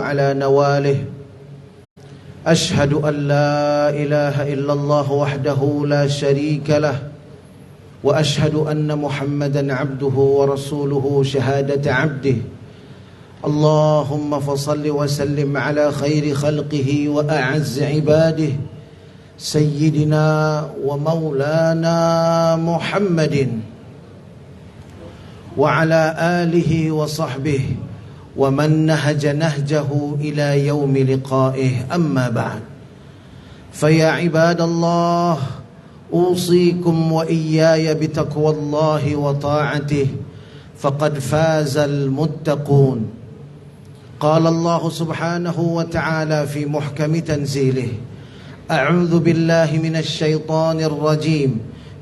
على نواله أشهد أن لا إله إلا الله وحده لا شريك له وأشهد أن محمدا عبده ورسوله شهادة عبده اللهم فصل وسلم على خير خلقه وأعز عباده سيدنا ومولانا محمد وعلى آله وصحبه ومن نهج نهجه إلى يوم لقائه أما بعد فيا عباد الله أوصيكم وإياي بتقوى الله وطاعته فقد فاز المتقون قال الله سبحانه وتعالى في محكم تنزيله أعوذ بالله من الشيطان الرجيم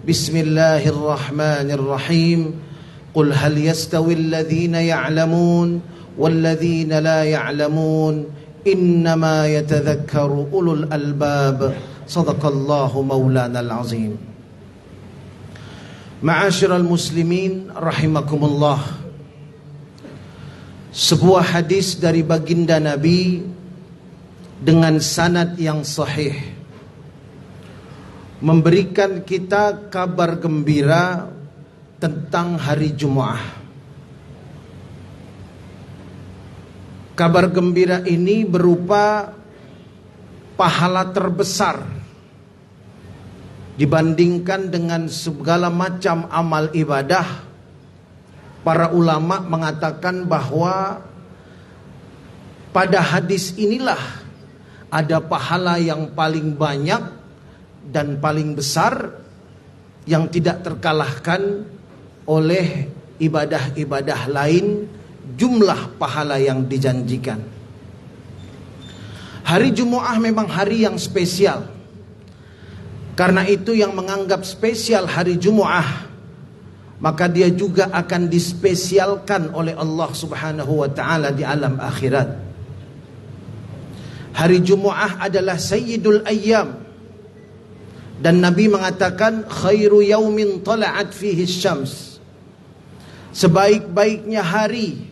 بسم الله الرحمن الرحيم قل هل يستوي الذين يعلمون والذين لا يعلمون إنما يتذكر أولو الألباب صدق الله مولانا العظيم. Ma'asyiral muslimin rahimakumullah. Sebuah hadis dari baginda Nabi dengan sanad yang sahih memberikan kita kabar gembira tentang hari Jumu'ah. Kabar gembira ini berupa pahala terbesar dibandingkan dengan segala macam amal ibadah. Para ulama mengatakan bahwa pada hadis inilah ada pahala yang paling banyak dan paling besar yang tidak terkalahkan oleh ibadah-ibadah lain, jumlah pahala yang dijanjikan. Hari Jumu'ah memang hari yang spesial. Karena itu yang menganggap spesial hari Jumu'ah, maka dia juga akan dispesialkan oleh Allah Subhanahu wa ta'ala di alam akhirat. Hari Jumu'ah adalah sayyidul ayyam. Dan Nabi mengatakan khairu yaumin tala'at fihi syams. Sebaik-baiknya hari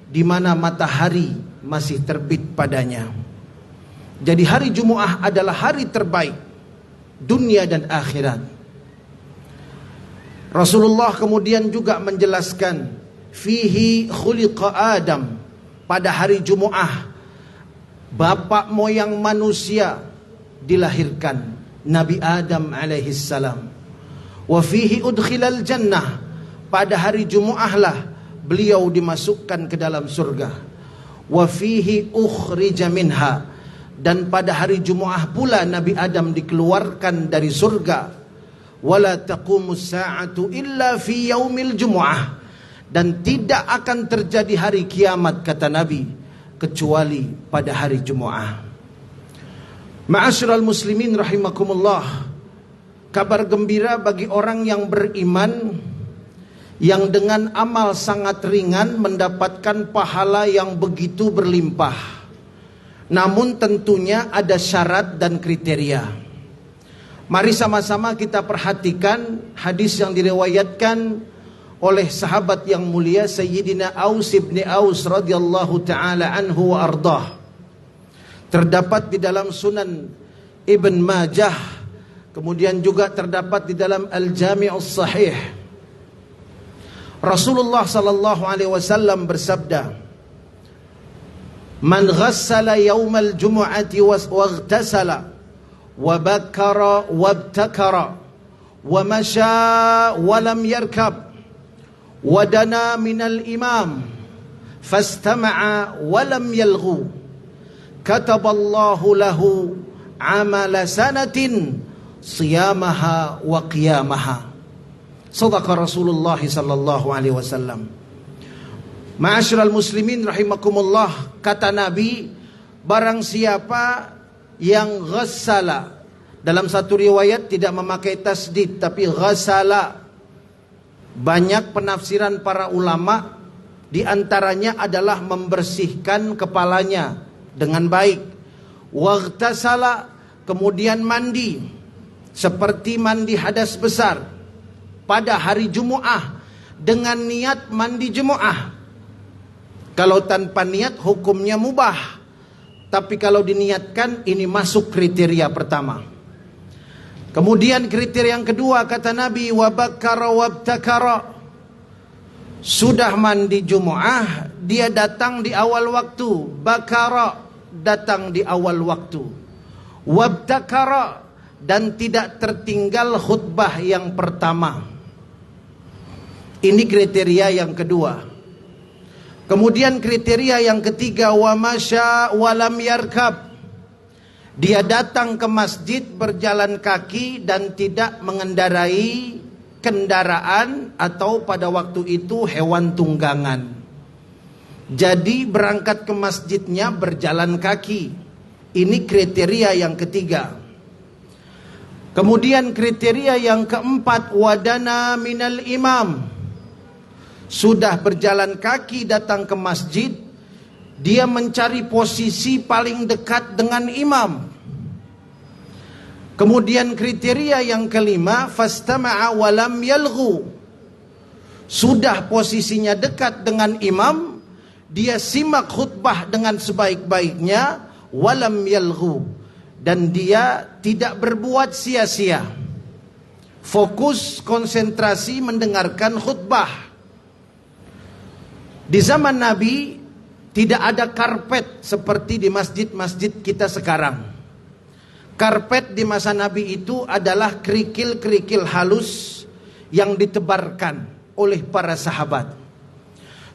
di mana matahari masih terbit padanya. Jadi hari Jumu'ah adalah hari terbaik dunia dan akhirat. Rasulullah kemudian juga menjelaskan fihi khuliqa Adam. Pada hari Jumu'ah bapak moyang manusia dilahirkan, Nabi Adam alaihissalam. Wa fihi udkhilal jannah. Pada hari Jumu'ah lah beliau dimasukkan ke dalam surga. Wa fihi ukhrija minha. Dan pada hari Jumu'ah pula Nabi Adam dikeluarkan dari surga. Wala taqumus sa'atu illa fi yaumil Jumu'ah. Dan tidak akan terjadi hari kiamat, kata Nabi, kecuali pada hari Jumu'ah. Ma'asyiral muslimin rahimakumullah. Kabar gembira bagi orang yang beriman, yang dengan amal sangat ringan mendapatkan pahala yang begitu berlimpah. Namun tentunya ada syarat dan kriteria. Mari sama-sama kita perhatikan hadis yang diriwayatkan oleh sahabat yang mulia Sayyidina Aus ibn Aus radhiyallahu ta'ala anhu wa ardah. Terdapat di dalam Sunan Ibn Majah, kemudian juga terdapat di dalam Al-Jami'us Sahih. Rasulullah sallallahu alaihi wasallam bersabda, "Man ghassala yaumal jumu'ati waghtasala wa bakara wabtakara wa masya wa lam yarkab wa dana minal imam fastama'a wa lam yalghu kataballahu lahu amala sanatin siyamaha wa qiyamaha." Sadaqa Rasulullah sallallahu alaihi wasallam. Ma'asyiral muslimin rahimakumullah, kata Nabi, barang siapa yang ghassala, dalam satu riwayat tidak memakai tasdid tapi ghassala. Banyak penafsiran para ulama, di antaranya adalah membersihkan kepalanya dengan baik. Waghtasala, kemudian mandi seperti mandi hadas besar pada hari Jumu'ah dengan niat mandi Jumu'ah. Kalau tanpa niat hukumnya mubah. Tapi kalau diniatkan, ini masuk kriteria pertama. Kemudian kriteria yang kedua, kata Nabi, wabakkara wabtakara. Sudah mandi Jumu'ah, dia datang di awal waktu. Bakara, datang di awal waktu. Wabtakara, dan tidak tertinggal khutbah yang pertama. Ini kriteria yang kedua. Kemudian kriteria yang ketiga, wa masya walam yarkab. Dia datang ke masjid berjalan kaki dan tidak mengendarai kendaraan atau pada waktu itu hewan tunggangan. Jadi berangkat ke masjidnya berjalan kaki. Ini kriteria yang ketiga. Kemudian kriteria yang keempat, wadana minal imam. Sudah berjalan kaki datang ke masjid, dia mencari posisi paling dekat dengan imam. Kemudian kriteria yang kelima, fastama'a walam yalghu. Sudah posisinya dekat dengan imam, dia simak khutbah dengan sebaik-baiknya, walam yalghu, dan dia tidak berbuat sia-sia. Fokus, konsentrasi mendengarkan khutbah. Di zaman Nabi tidak ada karpet seperti di masjid-masjid kita sekarang. Karpet di masa Nabi itu adalah kerikil-kerikil halus yang ditebarkan oleh para sahabat.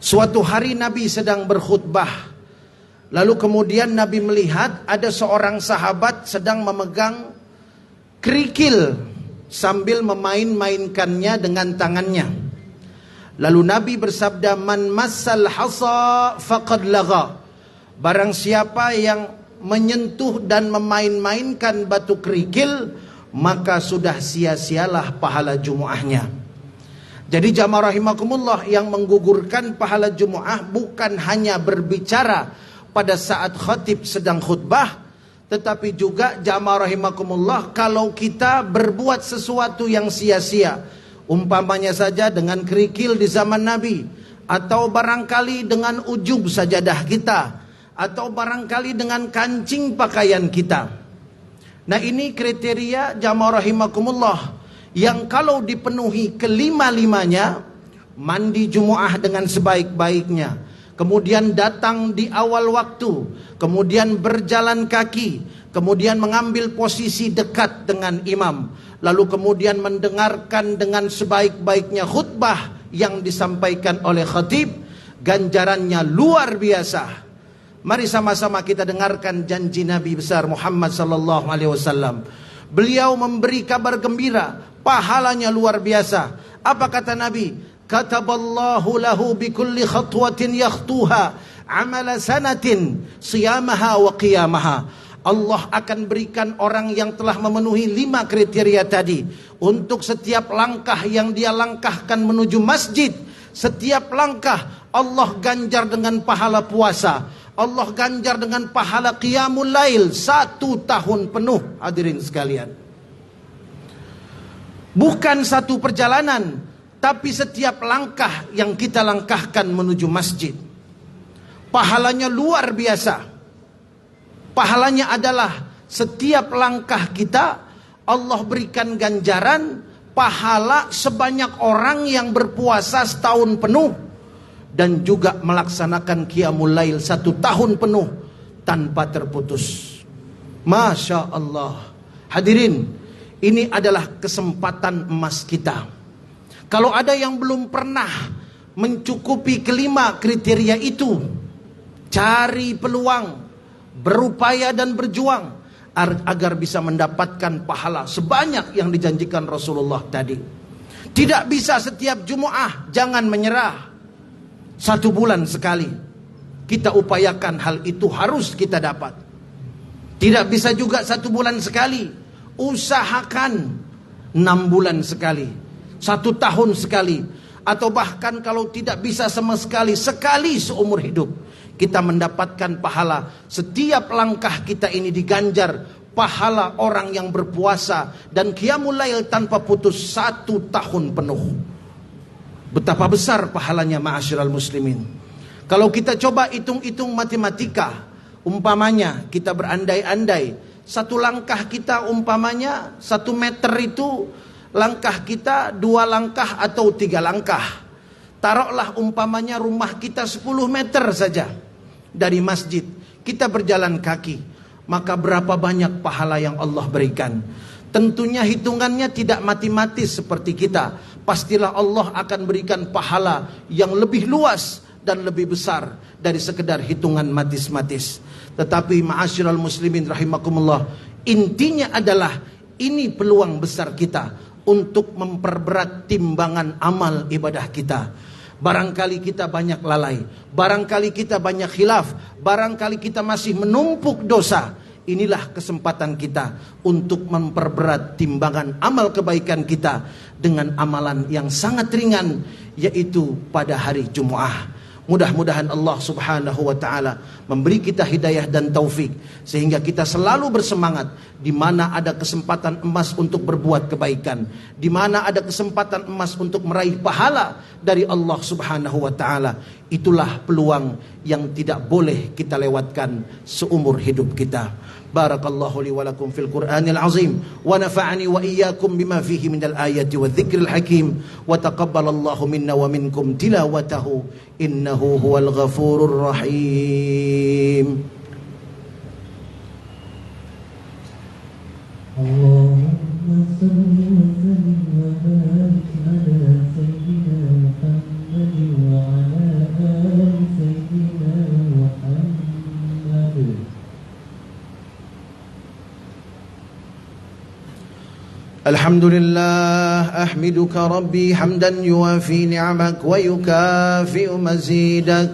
Suatu hari Nabi sedang berkhutbah. Lalu kemudian Nabi melihat ada seorang sahabat sedang memegang kerikil sambil memain-mainkannya dengan tangannya. Lalu Nabi bersabda, man massal hasa faqad lagha. Barang siapa yang menyentuh dan memain-mainkan batu kerikil, maka sudah sia-sialah pahala Jumu'ahnya. Jadi jamaah rahimakumullah, yang menggugurkan pahala Jumu'ah bukan hanya berbicara pada saat khatib sedang khutbah, tetapi juga jamaah rahimakumullah kalau kita berbuat sesuatu yang sia-sia, umpamanya saja dengan kerikil di zaman Nabi, atau barangkali dengan ujub sajadah kita, atau barangkali dengan kancing pakaian kita. Nah, ini kriteria jamaah rahimakumullah yang kalau dipenuhi kelima-limanya, mandi Jumu'ah dengan sebaik-baiknya, kemudian datang di awal waktu, kemudian berjalan kaki, kemudian mengambil posisi dekat dengan imam, lalu kemudian mendengarkan dengan sebaik-baiknya khutbah yang disampaikan oleh khatib, ganjarannya luar biasa. Mari sama-sama kita dengarkan janji Nabi besar Muhammad sallallahu alaihi wasallam. Beliau memberi kabar gembira, pahalanya luar biasa. Apa kata Nabi? Kataballahu lahu bikulli khatwatin yakhtuha amala sanatin siyamaha wa qiyamaha. Allah akan berikan orang yang telah memenuhi 5 kriteria tadi, untuk setiap langkah yang dia langkahkan menuju masjid, setiap langkah Allah ganjar dengan pahala puasa, Allah ganjar dengan pahala qiyamul lail 1 tahun penuh. Hadirin sekalian, bukan satu perjalanan, tapi setiap langkah yang kita langkahkan menuju masjid, pahalanya luar biasa. Pahalanya adalah setiap langkah kita Allah berikan ganjaran pahala sebanyak orang yang berpuasa setahun penuh dan juga melaksanakan qiyamul lail 1 tahun penuh tanpa terputus. Masya Allah. Hadirin, ini adalah kesempatan emas kita. Kalau ada yang belum pernah mencukupi kelima kriteria itu, cari peluang, berupaya dan berjuang agar bisa mendapatkan pahala sebanyak yang dijanjikan Rasulullah tadi. Tidak bisa setiap Jumu'ah, jangan menyerah. 1 bulan sekali kita upayakan hal itu harus kita dapat. Tidak bisa juga 1 bulan sekali, usahakan 6 bulan sekali, 1 tahun sekali, atau bahkan kalau tidak bisa sama sekali, sekali seumur hidup kita mendapatkan pahala. Setiap langkah kita ini diganjar pahala orang yang berpuasa dan qiyamul lail tanpa putus 1 tahun penuh. Betapa besar pahalanya ma'asyiral muslimin. Kalau kita coba hitung-hitung matematika, Umpamanya kita berandai-andai, satu langkah kita umpamanya 1 meter itu, langkah kita 2 langkah atau 3 langkah. Taruhlah umpamanya rumah kita 10 meter saja dari masjid, kita berjalan kaki, maka berapa banyak pahala yang Allah berikan. Tentunya hitungannya tidak matematis seperti kita. Pastilah Allah akan berikan pahala yang lebih luas dan lebih besar dari sekedar hitungan matis-matis. Tetapi ma'asyiral muslimin rahimakumullah, intinya adalah ini peluang besar kita untuk memperberat timbangan amal ibadah kita. Barangkali kita banyak lalai, barangkali kita banyak khilaf, barangkali kita masih menumpuk dosa. Inilah kesempatan kita untuk memperberat timbangan amal kebaikan kita dengan amalan yang sangat ringan, yaitu pada hari Jumu'ah. Mudah-mudahan Allah subhanahu wa ta'ala memberi kita hidayah dan taufik, sehingga kita selalu bersemangat. Di mana ada kesempatan emas untuk berbuat kebaikan, di mana ada kesempatan emas untuk meraih pahala dari Allah subhanahu wa ta'ala, itulah peluang yang tidak boleh kita lewatkan seumur hidup kita. Barakallahu li wa lakum fil Qur'anil azim, wa nafa'ani wa iyyakum bima fihi minal ayati wa dzikril hakim, wa taqabbalallahu minna wa minkum tilawatahu innahu huwal ghafurur rahim. Allahumma salli wa sallim wa barik ala sayyidina Muhammad wa ala ali sayyidina Muhammad. الحمد لله أحمدك ربي حمدا يوافي نعمك ويكافئ مزيدك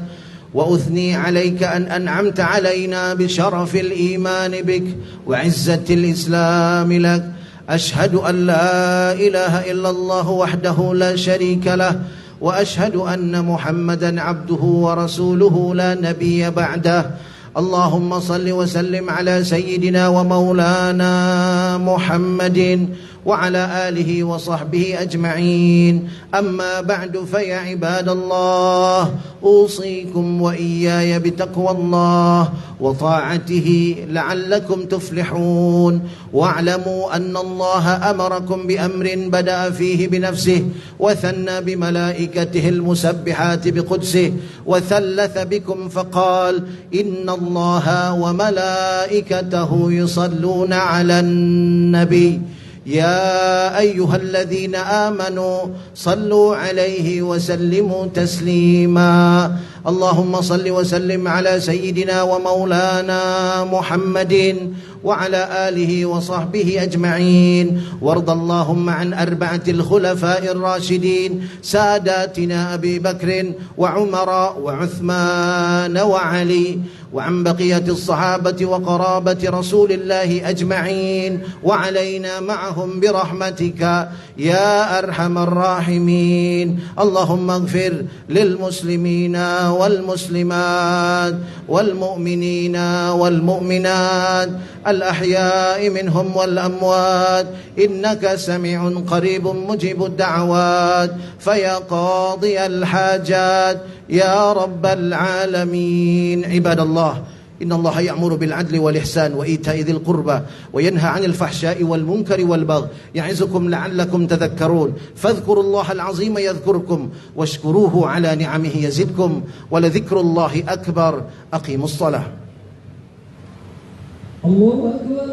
وأثني عليك أن أنعمت علينا بشرف الإيمان بك وعزة الإسلام لك. أشهد أن لا إله إلا الله وحده لا شريك له وأشهد أن محمدا عبده ورسوله لا نبي بعده. اللهم صل وسلم على سيدنا ومولانا محمد وعلى آله وصحبه أجمعين. أما بعد فيا عباد الله، أوصيكم وإياي بتقوى الله وطاعته لعلكم تفلحون. واعلموا أن الله أمركم بأمر بدأ فيه بنفسه وثنى بملائكته المسبحات بقدسه وثلث بكم فقال إن الله وملائكته يصلون على النبي يا أيها الذين آمنوا صلوا عليه وسلموا تسليما. اللهم صل وسلم على سيدنا ومولانا محمد وعلى آله وصحبه أجمعين. وارض اللهم عن 4 الخلفاء الراشدين ساداتنا أبي بكر وعمر وعثمان وعلي، وعن بقية الصحابة وقرابة رسول الله أجمعين، وعلينا معهم برحمتك يا أرحم الراحمين. اللهم اغفر للمسلمين والمسلمات والمؤمنين والمؤمنات الأحياء منهم والأموات، إنك سميع قريب مجيب الدعوات، فيا قاضي الحاجات يا رب العالمين. عباد الله، إن الله يأمر بالعدل والإحسان وإيتاء ذي القربى وينهى عن الفحشاء والمنكر والبغي يعظكم لعلكم تذكرون. فاذكروا الله العظيم يذكركم واشكروه على نعمه يزدكم ولذكر الله أكبر. أقيموا الصلاة. الله أكبر.